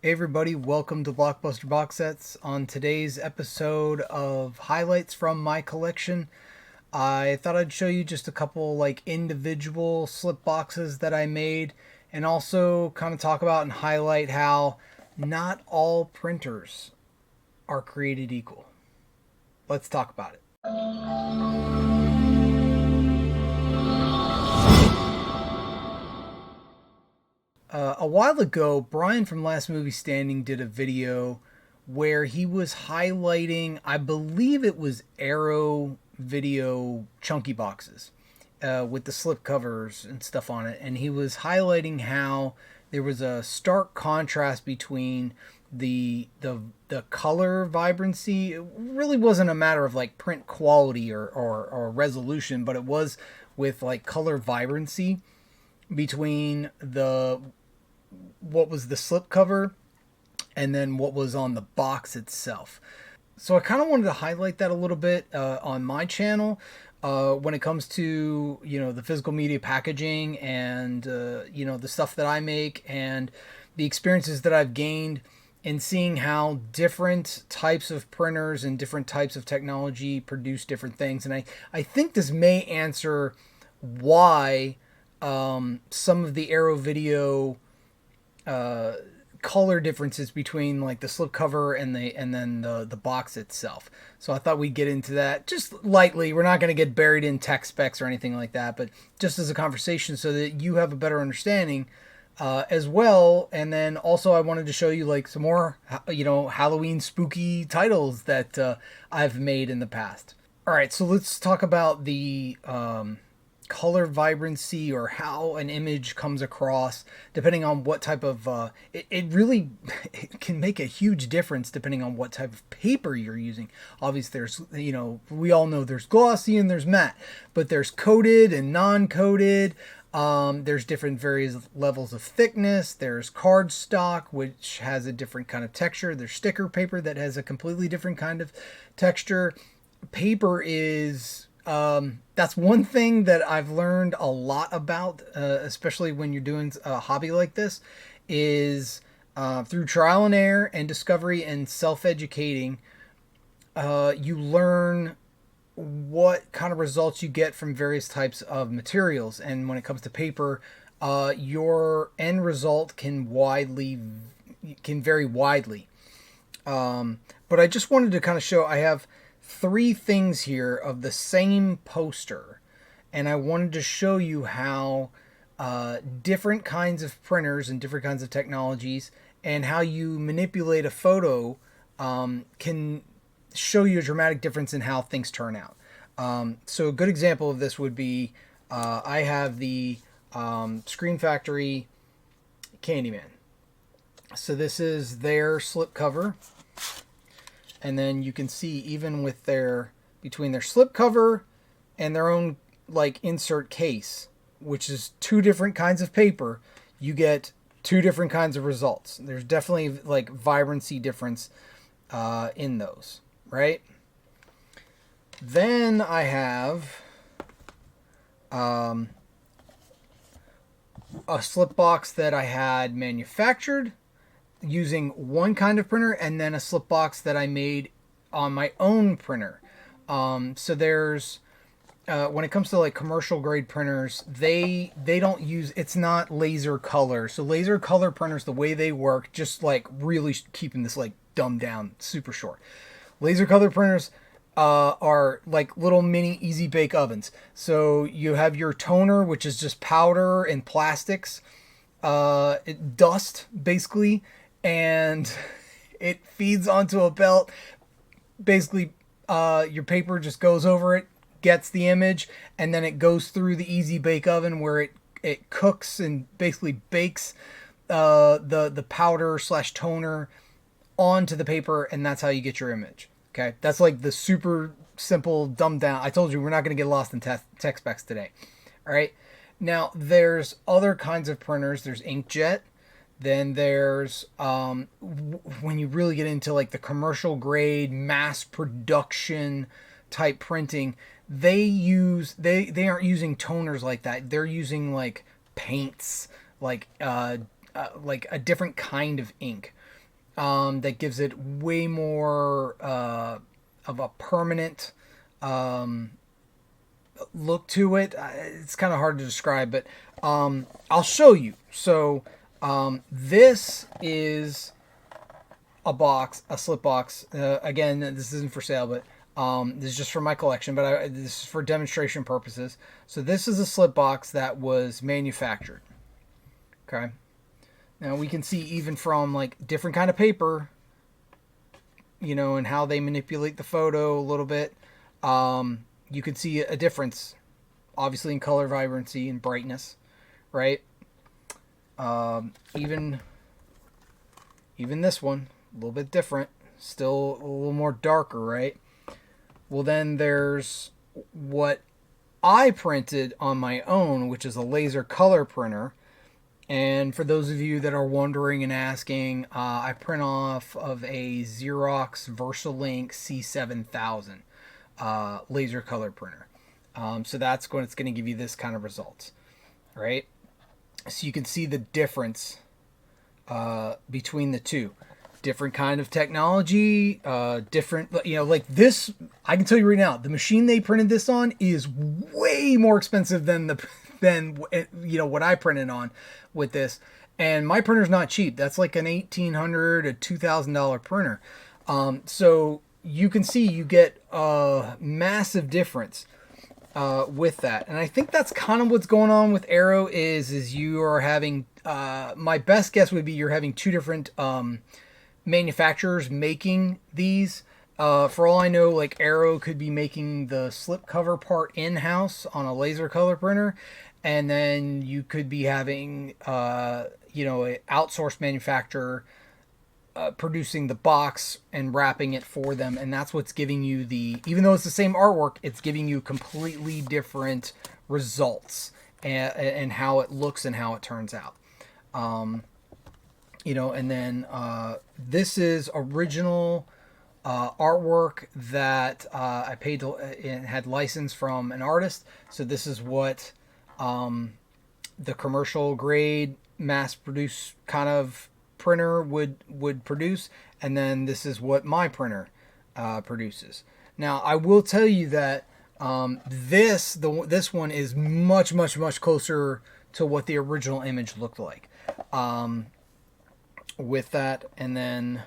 Hey everybody, welcome to Blockbuster Boxsets. On today's episode of highlights from my collection, I thought I'd show you just a couple like individual slip boxes that I made and also kind of talk about and highlight how not all printers are created equal. Let's talk about it. A while ago, Brian from Last Movie Standing did a video where he was highlighting, I believe it was Arrow Video chunky boxes with the slip covers and stuff on it. And he was highlighting how there was a stark contrast between the color vibrancy. It really wasn't a matter of like print quality or resolution, but it was with like color vibrancy between the what was the slipcover and then what was on the box itself. So I kind of wanted to highlight that a little bit on my channel when it comes to the physical media packaging and the stuff that I make and the experiences that I've gained in seeing how different types of printers and different types of technology produce different things. And I think this may answer why some of the Arrow Video color differences between like the slipcover and then the box itself. So I thought we'd get into that just lightly. We're not going to get buried in tech specs or anything like that, but just as a conversation so that you have a better understanding as well. And then also I wanted to show you like some more Halloween spooky titles that I've made in the past. All right, so let's talk about the color vibrancy or how an image comes across depending on what type of it really it can make a huge difference depending on what type of paper you're using. Obviously there's we all know there's glossy and there's matte, but there's coated and non-coated. There's different various levels of thickness. There's cardstock, which has a different kind of texture. There's sticker paper that has a completely different kind of texture. Paper is that's one thing that I've learned a lot about, especially when you're doing a hobby like this, is through trial and error and discovery and self-educating, you learn what kind of results you get from various types of materials. And when it comes to paper, your end result can vary widely. But I just wanted to kind of show, I have three things here of the same poster, and I wanted to show you how different kinds of printers and different kinds of technologies and how you manipulate a photo can show you a dramatic difference in how things turn out. So a good example of this would be I have the Screen Factory Candyman. So this is their slipcover. And then you can see even with between their slipcover and their own like insert case, which is two different kinds of paper, you get two different kinds of results. There's definitely like vibrancy difference in those, right? Then I have a slip box that I had manufactured using one kind of printer, and then a slip box that I made on my own printer. So there's when it comes to like commercial grade printers, they don't use, it's not laser color. So laser color printers, the way they work, just like really keeping this like dumbed down super short. Laser color printers are like little mini easy bake ovens. So you have your toner, which is just powder and plastics, dust basically, and it feeds onto a belt. Basically, your paper just goes over it, gets the image, and then it goes through the easy bake oven where it cooks and basically bakes the powder slash toner onto the paper, and that's how you get your image. Okay, that's like the super simple dumbed down. I told you we're not going to get lost in tech specs today. All right, now there's other kinds of printers. There's inkjet. Then there's when you really get into like the commercial grade mass production type printing, they aren't using toners like that. They're using like paints, like a different kind of ink. that gives it way more of a permanent look to it. It's kind of hard to describe, but I'll show you. So this is a slip box. Again, this isn't for sale, but this is just for my collection, but this is for demonstration purposes. So this is a slip box that was manufactured. Okay. Now we can see even from like different kind of paper, you know, and how they manipulate the photo a little bit. You can see a difference, obviously, in color vibrancy and brightness, right? Even this one, a little bit different, still a little more darker, right? Well, then there's what I printed on my own, which is a laser color printer. And for those of you that are wondering and asking, I print off of a Xerox VersaLink C7000 laser color printer. So that's it's going to give you this kind of results, right? So you can see the difference between the two. Different kind of technology, different, you know, like this, I can tell you right now, the machine they printed this on is way more expensive than you know, what I printed on with this. And my printer's not cheap. That's like an $1,800 to $2,000 printer. So you can see you get a massive difference with that. And I think that's kind of what's going on with Aero is you are having, my best guess would be you're having two different manufacturers making these. For all I know, like Aero could be making the slipcover part in-house on a laser color printer, and then you could be having you know, an outsourced manufacturer producing the box and wrapping it for them, and that's what's giving you even though it's the same artwork, it's giving you completely different results and how it looks and how it turns out. You know, and then this is original artwork that I paid and had licensed from an artist. So this is what the commercial grade mass produced kind of printer would produce, and then this is what my printer produces. Now I will tell you that this one is much closer to what the original image looked like. With that, and then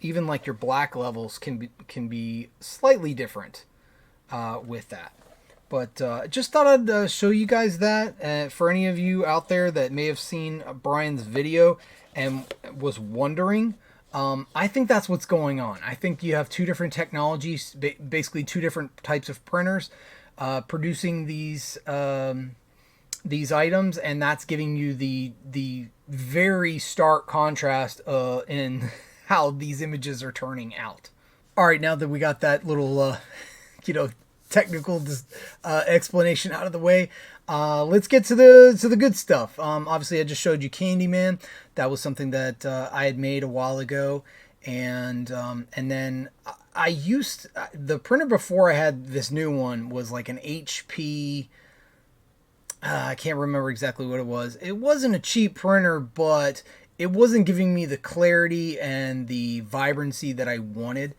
even like your black levels can be slightly different with that. But just thought I'd show you guys that for any of you out there that may have seen Brian's video and was wondering. I think that's what's going on. I think you have two different technologies, basically two different types of printers producing these items, and that's giving you the very stark contrast in how these images are turning out. All right, now that we got that little you know, technical explanation out of the way, let's get to the good stuff. Obviously I just showed you Candyman. That was something that I had made a while ago, and then I used the printer before I had this new one was like an HP. I can't remember exactly what it was. It wasn't a cheap printer, but it wasn't giving me the clarity and the vibrancy that I wanted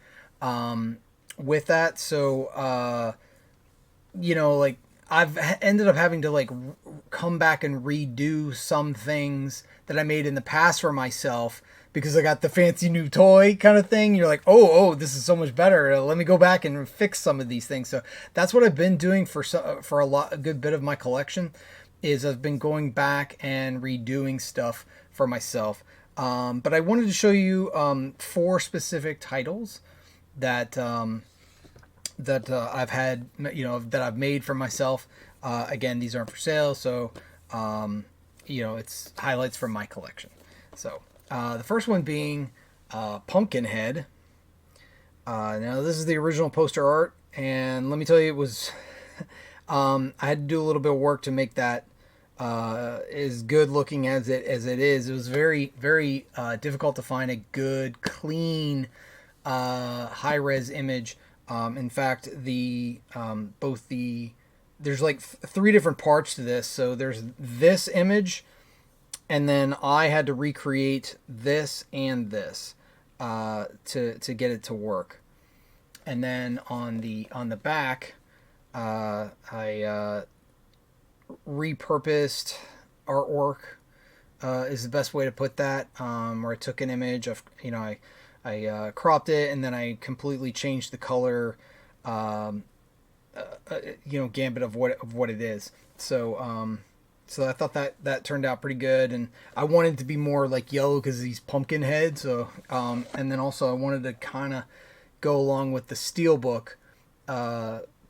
with that. So, you know, like I've ended up having to like come back and redo some things that I made in the past for myself because I got the fancy new toy kind of thing. You're like, oh, this is so much better. Let me go back and fix some of these things. So that's what I've been doing for a good bit of my collection is I've been going back and redoing stuff for myself. But I wanted to show you 4 specific titles that I've had, you know, that I've made for myself. Again, these aren't for sale, so you know, it's highlights from my collection. So the first one being Pumpkinhead. Now this is the original poster art, and let me tell you, it was I had to do a little bit of work to make that as good looking as it is. It was very difficult to find a good, clean, high-res image. In fact, there's like 3 different parts to this. So there's this image, and then I had to recreate this and this to get it to work. And then on the back, I repurposed artwork is the best way to put that. Where I took an image of, I cropped it, and then I completely changed the color, gambit of what it is. So I thought that turned out pretty good, and I wanted it to be more like yellow because of these pumpkin heads. So and then also I wanted to kind of go along with the steelbook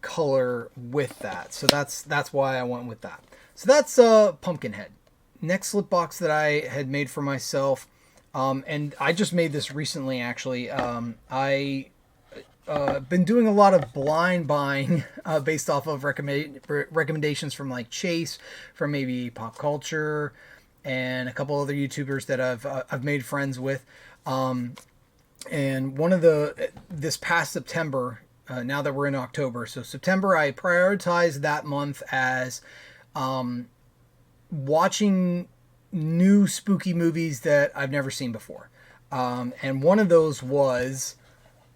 color with that. So that's why I went with that. So that's Pumpkinhead. Next slip box that I had made for myself, and I just made this recently actually. I been doing a lot of blind buying based off of recommendations from like Chase, from maybe Pop Culture, and a couple other YouTubers that I've made friends with. And one of this past September, now that we're in October, so September, I prioritized that month as watching new spooky movies that I've never seen before. And one of those was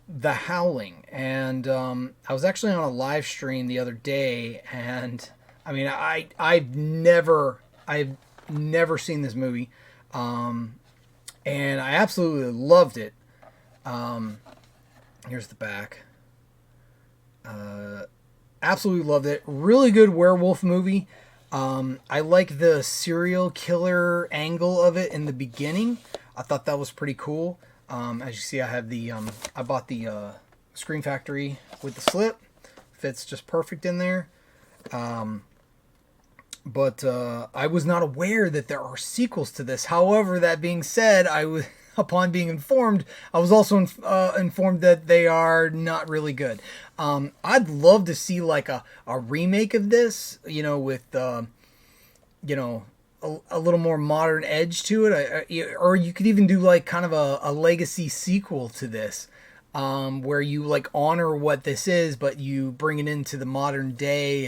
The Howling. And I was actually on a live stream the other day, and I mean, I've never seen this movie, and I absolutely loved it. Here's the back. Absolutely loved it. Really good werewolf movie. I like the serial killer angle of it in the beginning. I thought that was pretty cool. As you see, I have I bought the Scream Factory with the slip. Fits just perfect in there. But I was not aware that there are sequels to this. However, that being said, upon being informed, I was also informed that they are not really good. I'd love to see like a remake of this, with a little more modern edge to it, or you could even do like kind of a legacy sequel to this, where you like honor what this is, but you bring it into the modern day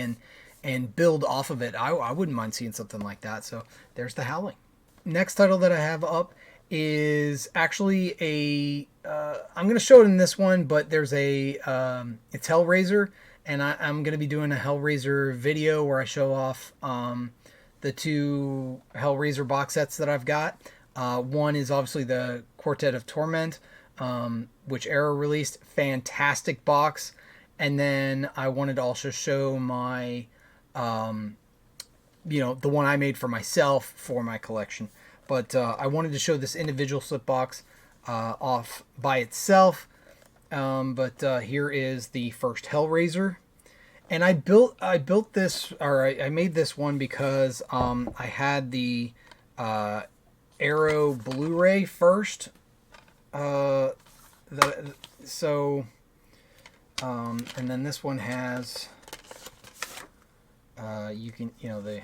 and build off of it. I wouldn't mind seeing something like that. So there's The Howling. Next title that I have up is actually I'm going to show it in this one, but there's it's Hellraiser, and I'm going to be doing a Hellraiser video where I show off the two Hellraiser box sets that I've got. One is obviously the Quartet of Torment, which Arrow released. Fantastic box. And then I wanted to also show my, the one I made for myself for my collection. But I wanted to show this individual slip box off by itself. But here is the first Hellraiser. And I built this, or I made this one because I had the Arrow Blu-ray first. And then this one has the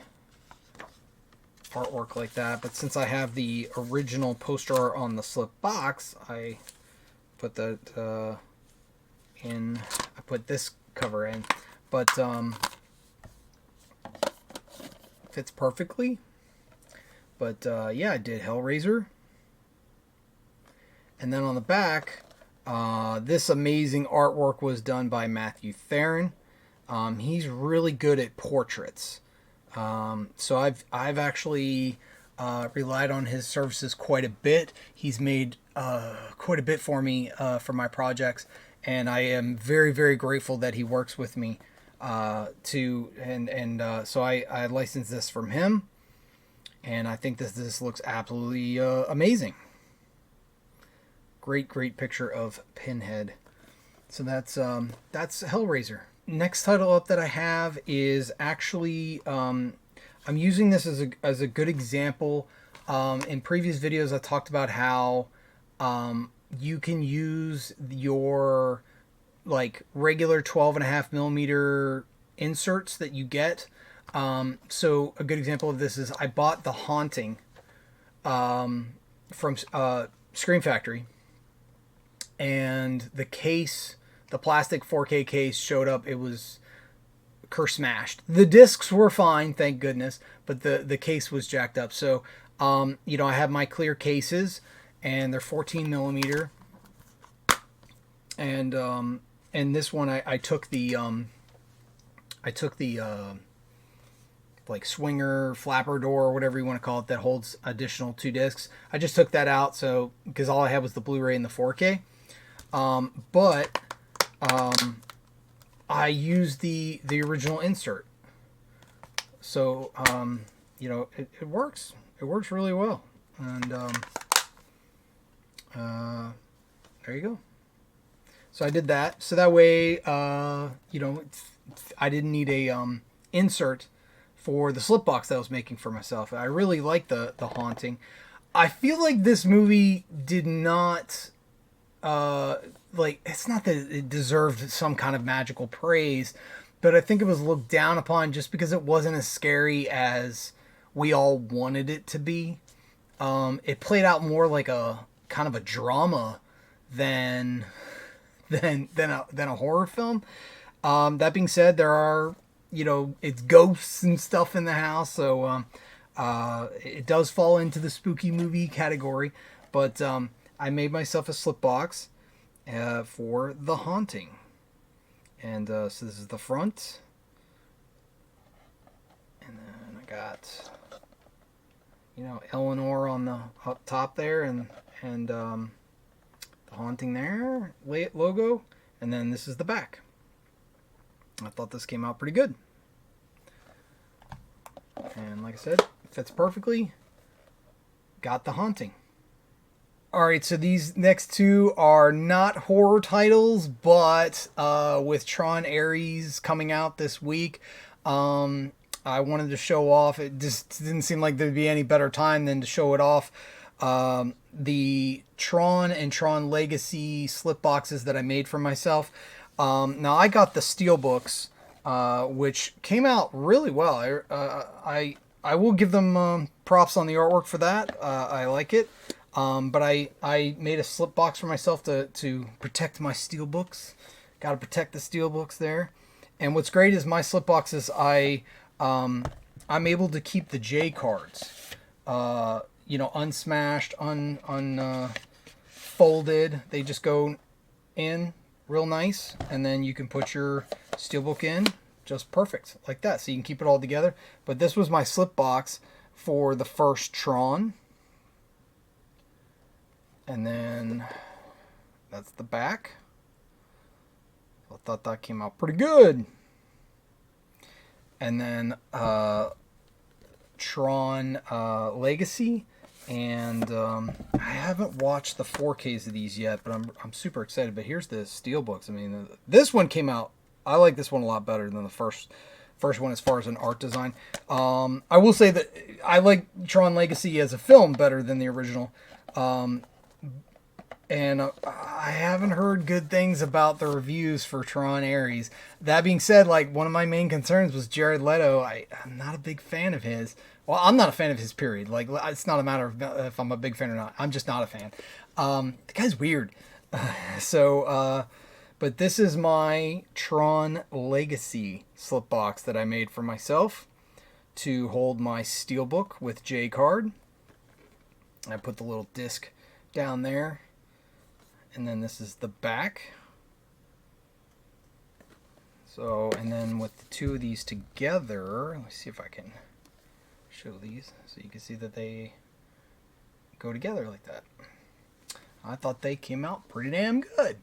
artwork like that, but since I have the original poster art on the slip box, I put that in. I put this cover in, but fits perfectly. But yeah, I did Hellraiser, and then on the back, this amazing artwork was done by Matthew Theron. He's really good at portraits. So I've actually relied on his services quite a bit. He's made quite a bit for me for my projects, and I am very, very grateful that he works with me. So I licensed this from him, and I think this looks absolutely amazing. Great picture of Pinhead. So that's Hellraiser. Next title up that I have is actually I'm using this as a good example. In previous videos, I talked about how you can use your like regular 12.5 millimeter inserts that you get. So a good example of this is I bought The Haunting from Scream Factory, and the case, the plastic 4K case showed up. It was smashed. The discs were fine, thank goodness, but the case was jacked up. So You know, I have my clear cases, and they're 14 millimeter. And this one I took the like swinger flapper door or whatever you want to call it that holds additional 2 discs. I just took that out so because all I had was the Blu-ray and the 4K. But I used the original insert. So you know, it works. It works really well. And there you go. So I did that. So that way, you know, I didn't need a insert for the slip box that I was making for myself. I really like the Haunting. I feel like this movie did not, like, it's not that it deserved some kind of magical praise, but I think it was looked down upon just because it wasn't as scary as we all wanted it to be. It played out more like a kind of a drama than a horror film. That being said, there are, you know, it's ghosts and stuff in the house, so it does fall into the spooky movie category. But I made myself a slip box for The Haunting, and so this is the front, and then I got, you know, Eleanor on the up top there, and The Haunting there, logo, and then this is the back. I thought this came out pretty good. And like I said, fits perfectly. Got The Haunting. Alright, so these next two are not horror titles, but with Tron Ares coming out this week, I wanted to show off. It just didn't seem like there'd be any better time than to show it off. The Tron and Tron Legacy slip boxes that I made for myself. Now I got the steelbooks, which came out really well. I will give them props on the artwork for that. I like it. But I made a slip box for myself to protect my steelbooks. Got to protect the steelbooks there. And what's great is my slip boxes. I'm able to keep the J cards. You know, unsmashed, folded. They just go in real nice, and then you can put your steelbook in just perfect like that, so you can keep it all together. But this was my slip box for the first Tron, and then that's the back. I thought that came out pretty good. And then Tron Legacy. And I haven't watched the 4Ks of these yet, but I'm super excited. But here's the steelbooks. I mean, this one came out. I like this one a lot better than the first one as far as an art design. I will say that I like Tron Legacy as a film better than the original. And I haven't heard good things about the reviews for Tron Ares. That being said, like, one of my main concerns was Jared Leto. I'm not a big fan of his. Well, I'm not a fan of his, period. Like, it's not a matter of if I'm a big fan or not. I'm just not a fan. The guy's weird. But this is my Tron Legacy slip box that I made for myself to hold my steelbook with J card. I put the little disc down there. And then this is the back. So, and then with the two of these together, let me see if I can show these so you can see that they go together like that. I thought they came out pretty damn good.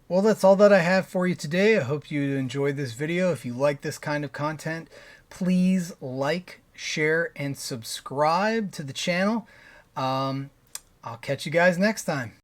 Well, that's all that I have for you today. I hope you enjoyed this video. If you like this kind of content, please like, share, and subscribe to the channel. I'll catch you guys next time.